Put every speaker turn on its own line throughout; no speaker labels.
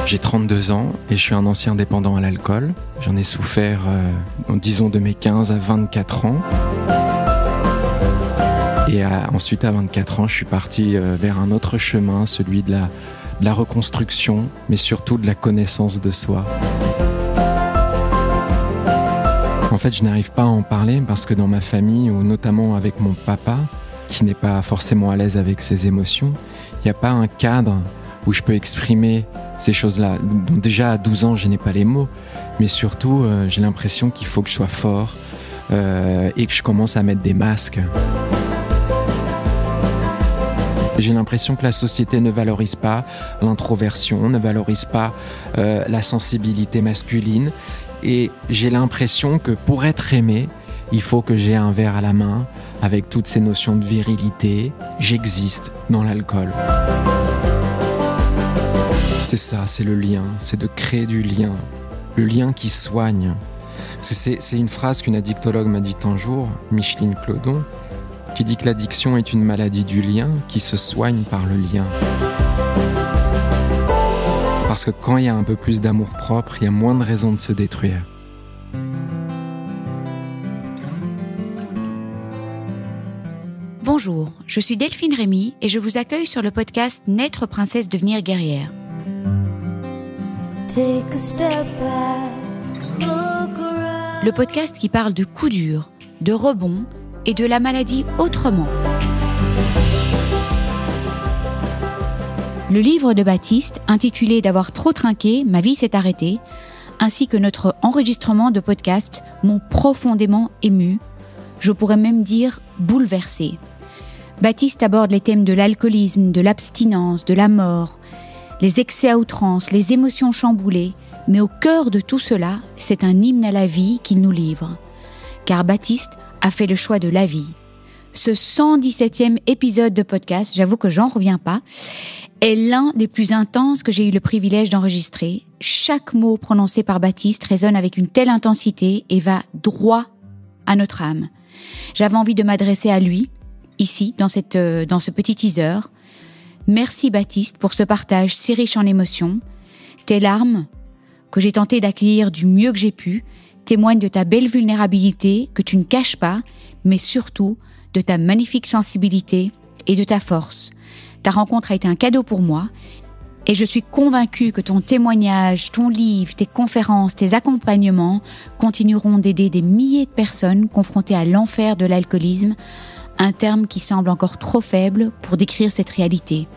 J'ai 32 ans et je suis un ancien dépendant à l'alcool. J'en ai souffert, disons, de mes 15 à 24 ans. Et ensuite, à 24 ans, je suis parti vers un autre chemin, celui de la reconstruction, mais surtout de la connaissance de soi. En fait, je n'arrive pas à en parler parce que dans ma famille, ou notamment avec mon papa, qui n'est pas forcément à l'aise avec ses émotions, il n'y a pas un cadre où je peux exprimer ces choses-là. Donc déjà, à 12 ans, je n'ai pas les mots, mais surtout, j'ai l'impression qu'il faut que je sois fort et que je commence à mettre des masques. J'ai l'impression que la société ne valorise pas l'introversion, ne valorise pas la sensibilité masculine. Et j'ai l'impression que pour être aimé, il faut que j'ai un verre à la main avec toutes ces notions de virilité. J'existe dans l'alcool. C'est ça, c'est le lien, c'est de créer du lien. Le lien qui soigne. C'est une phrase qu'une addictologue m'a dite un jour, Micheline Clodon, qui dit que l'addiction est une maladie du lien qui se soigne par le lien. Parce que quand il y a un peu plus d'amour propre, il y a moins de raisons de se détruire.
Bonjour, je suis Delphine Rémy et je vous accueille sur le podcast Naître princesse, devenir guerrière. Le podcast qui parle de coups durs, de rebonds et de la maladie autrement. Le livre de Baptiste, intitulé D'avoir trop trinqué, ma vie s'est arrêtée, ainsi que notre enregistrement de podcast m'ont profondément ému, je pourrais même dire bouleversé. Baptiste aborde les thèmes de l'alcoolisme, de l'abstinence, de la mort, les excès à outrance, les émotions chamboulées, mais au cœur de tout cela, c'est un hymne à la vie qu'il nous livre. Car Baptiste a fait le choix de la vie. Ce 117e épisode de podcast, j'avoue que j'en reviens pas, est l'un des plus intenses que j'ai eu le privilège d'enregistrer. Chaque mot prononcé par Baptiste résonne avec une telle intensité et va droit à notre âme. J'avais envie de m'adresser à lui, ici, dans ce petit teaser. Merci Baptiste pour ce partage si riche en émotions. Tes larmes, que j'ai tenté d'accueillir du mieux que j'ai pu, témoignent de ta belle vulnérabilité que tu ne caches pas, mais surtout de ta magnifique sensibilité et de ta force. Ta rencontre a été un cadeau pour moi et je suis convaincue que ton témoignage, ton livre, tes conférences, tes accompagnements continueront d'aider des milliers de personnes confrontées à l'enfer de l'alcoolisme, un terme qui semble encore trop faible pour décrire cette réalité.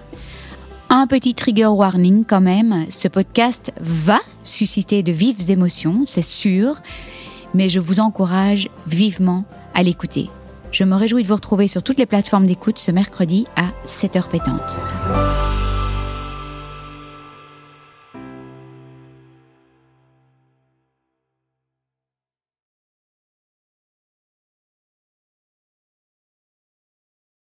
Un petit trigger warning quand même, ce podcast va susciter de vives émotions, c'est sûr, mais je vous encourage vivement à l'écouter. Je me réjouis de vous retrouver sur toutes les plateformes d'écoute ce mercredi à 7h pétante.